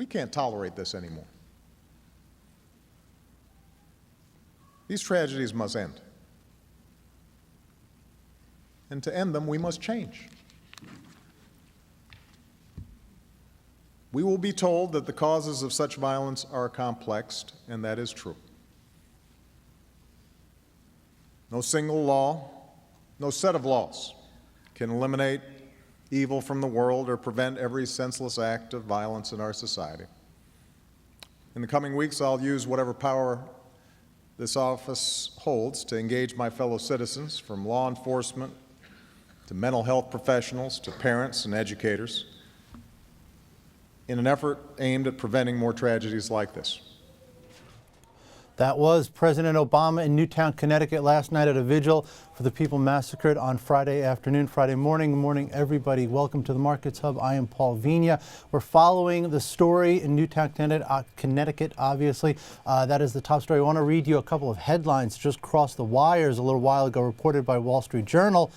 We can't tolerate this anymore. These tragedies must end. And to end them, we must change. We will be told that the causes of such violence are complex, and that is true. No single law, no set of laws can eliminate evil from the world or prevent every senseless act of violence in our society. In the coming weeks, I'll use whatever power this office holds to engage my fellow citizens, from law enforcement to mental health professionals to parents and educators, in an effort aimed at preventing more tragedies like this. That was President Obama in Newtown, Connecticut last night at a vigil for the people massacred on Friday afternoon, Friday morning. Good morning, everybody. Welcome to the Markets Hub. I am Paul Vigna. We're following the story in Newtown, Connecticut, obviously. That is the top story. I want to read you a couple of headlines just crossed the wires a little while ago, reported by Wall Street Journal,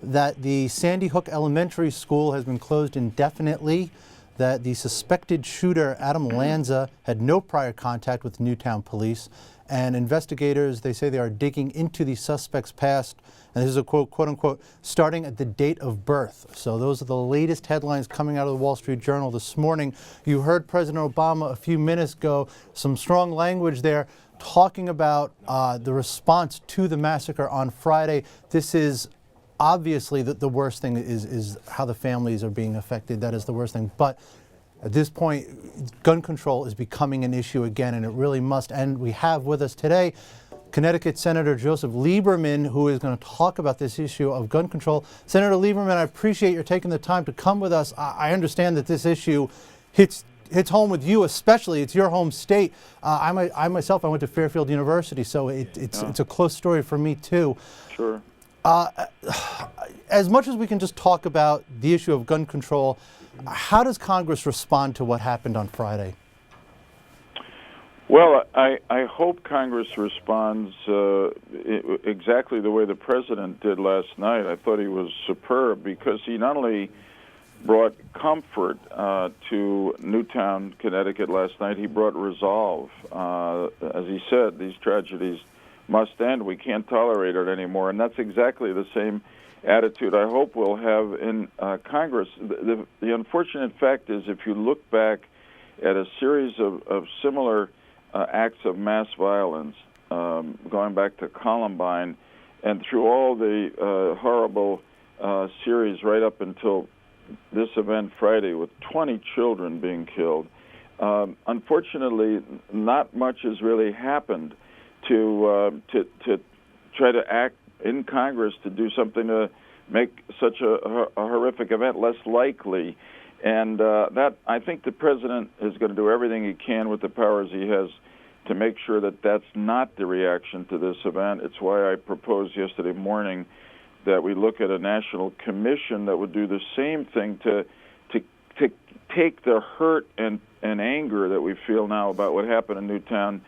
that the Sandy Hook Elementary School has been closed indefinitely, that the suspected shooter, Adam Lanza, had no prior contact with Newtown police, and investigators, they say they are digging into the suspect's past, and this is a quote, quote unquote, starting at the date of birth. So those are the latest headlines coming out of the Wall Street Journal this morning. You heard President Obama a few minutes ago, some strong language there, talking about the response to the massacre on Friday. This is obviously the worst thing is how the families are being affected. That is the worst thing. But at this point, gun control is becoming an issue again, and it really must end. We have with us today Connecticut Senator Joseph Lieberman, who is going to talk about this issue of gun control. Senator Lieberman, I appreciate your taking the time to come with us. I understand that this issue hits home with you, especially. It's your home state. I myself went to Fairfield University, so it's a close story for me too. Sure. As much as we can just talk about the issue of gun control, how does Congress respond to what happened on Friday? Well, I hope Congress responds exactly the way the president did last night. I thought he was superb because he not only brought comfort to Newtown, Connecticut last night, he brought resolve. As he said, these tragedies must end. We can't tolerate it anymore. And that's exactly the same attitude I hope we'll have in Congress. The unfortunate fact is, if you look back at a series of similar acts of mass violence, going back to Columbine, and through all the horrible series right up until this event Friday with 20 children being killed, unfortunately, not much has really happened to try to act in Congress to do something to make such a horrific event less likely. And that I think the president is going to do everything he can with the powers he has to make sure that that's not the reaction to this event. It's why I proposed yesterday morning that we look at a national commission that would do the same thing to take the hurt and anger that we feel now about what happened in Newtown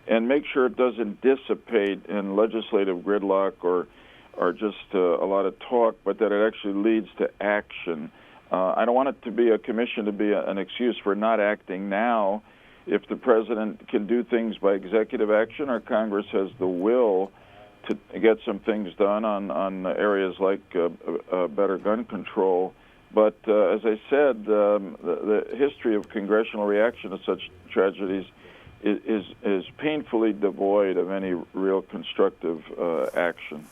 and make sure it doesn't dissipate in legislative gridlock or just a lot of talk, but that it actually leads to action. I don't want it to be a commission to be an excuse for not acting now. If the president can do things by executive action, or Congress has the will to get some things done on areas like better gun control. But as I said, the history of congressional reaction to such tragedies is painfully devoid of any real constructive action.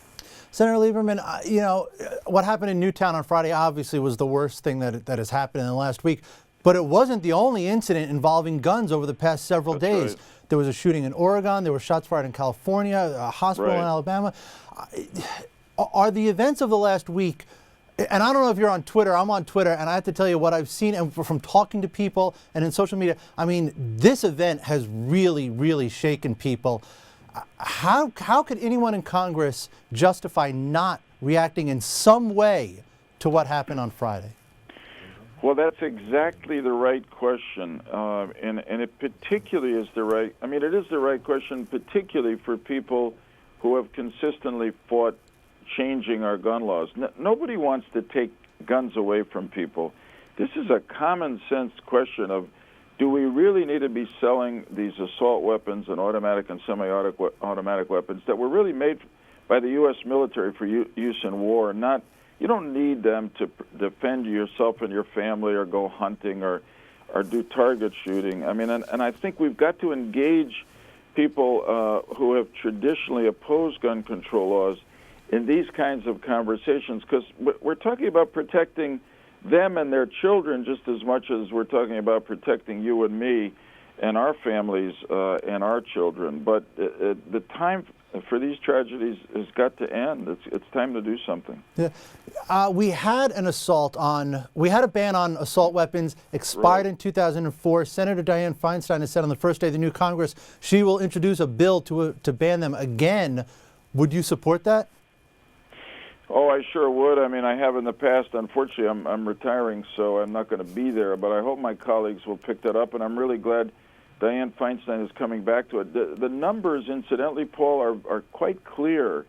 Senator Lieberman, you know, what happened in Newtown on Friday obviously was the worst thing that has happened in the last week, but it wasn't the only incident involving guns over the past several days. Right. There was a shooting in Oregon, there were shots fired in California, a hospital in Alabama. Are the events of the last week, and I don't know if you're on Twitter, I'm on Twitter, and I have to tell you what I've seen and from talking to people and in social media, I mean, this event has really, really shaken people. How could anyone in Congress justify not reacting in some way to what happened on Friday? Well, that's exactly the right question, and it particularly is the right, I mean, it is the right question, particularly for people who have consistently fought changing our gun laws. Nobody wants to take guns away from people. This is a common sense question of, do we really need to be selling these assault weapons and automatic and semi-automatic weapons that were really made by the U.S. military for use in war? You don't need them to defend yourself and your family or go hunting or do target shooting. I mean, and I think we've got to engage people who have traditionally opposed gun control laws in these kinds of conversations, because we're talking about protecting them and their children just as much as we're talking about protecting you and me and our families and our children. But the time for these tragedies has got to end. It's time to do something. Yeah. We had a ban on assault weapons, expired in 2004. Senator Dianne Feinstein has said on the first day of the new Congress she will introduce a bill to ban them again. Would you support that? Oh, I sure would. I mean, I have in the past. Unfortunately, I'm retiring, so I'm not going to be there. But I hope my colleagues will pick that up, and I'm really glad Dianne Feinstein is coming back to it. The numbers, incidentally, Paul, are quite clear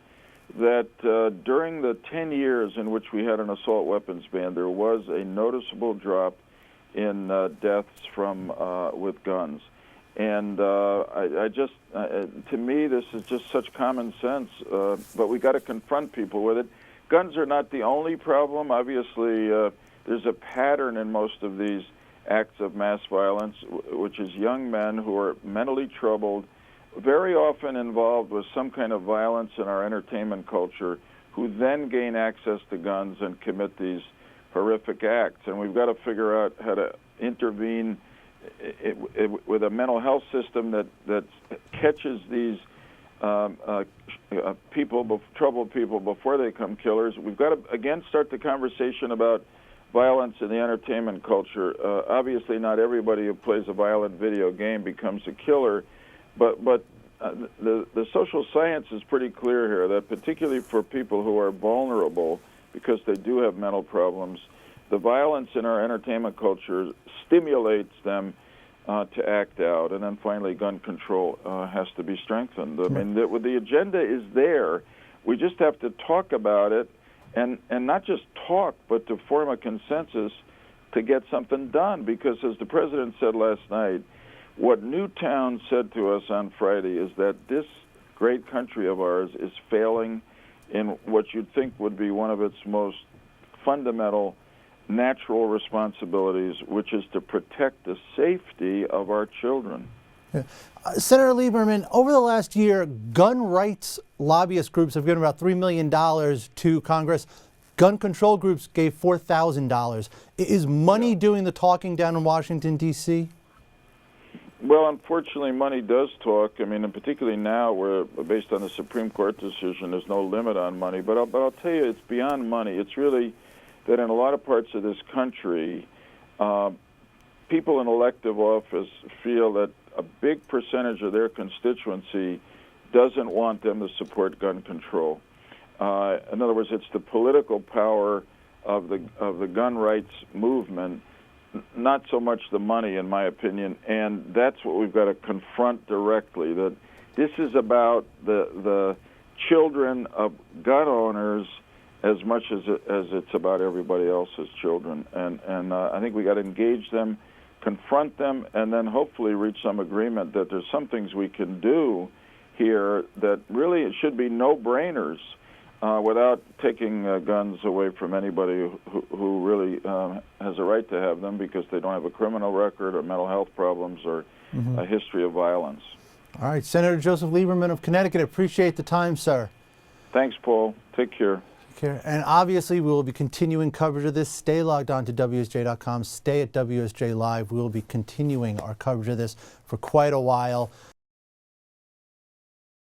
that during the 10 years in which we had an assault weapons ban, there was a noticeable drop in deaths from with guns. And to me, this is just such common sense. But we got to confront people with it. Guns are not the only problem. Obviously, there's a pattern in most of these acts of mass violence, which is young men who are mentally troubled, very often involved with some kind of violence in our entertainment culture, who then gain access to guns and commit these horrific acts. And we've got to figure out how to intervene with a mental health system that catches these troubled people before they become killers. We've got to, again, start the conversation about violence in the entertainment culture. Obviously, not everybody who plays a violent video game becomes a killer, but the social science is pretty clear here that particularly for people who are vulnerable because they do have mental problems, the violence in our entertainment culture stimulates them to act out. And then finally, gun control has to be strengthened. I mean, the agenda is there. We just have to talk about it, and not just talk, but to form a consensus to get something done. Because as the president said last night, what Newtown said to us on Friday is that this great country of ours is failing in what you'd think would be one of its most fundamental natural responsibilities, which is to protect the safety of our children. Yeah. Senator Lieberman, over the last year, gun rights lobbyist groups have given about $3 million to Congress. Gun control groups gave $4,000. Is money doing the talking down in Washington, D.C.? Well, unfortunately, money does talk. I mean, and particularly now, where based on the Supreme Court decision, there's no limit on money. But I'll tell you, it's beyond money. It's really that in a lot of parts of this country, people in elective office feel that a big percentage of their constituency doesn't want them to support gun control. In other words, it's the political power of the gun rights movement, not so much the money, in my opinion. And that's what we've got to confront directly. That this is about the children of gun owners as much as it's about everybody else's children. And I think we got to engage them, confront them, and then hopefully reach some agreement that there's some things we can do here that really it should be no-brainers without taking guns away from anybody who really has a right to have them because they don't have a criminal record or mental health problems or a history of violence. All right, Senator Joseph Lieberman of Connecticut, appreciate the time, sir. Thanks, Paul. Take care. And obviously, we will be continuing coverage of this. Stay logged on to WSJ.com. Stay at WSJ Live. We will be continuing our coverage of this for quite a while.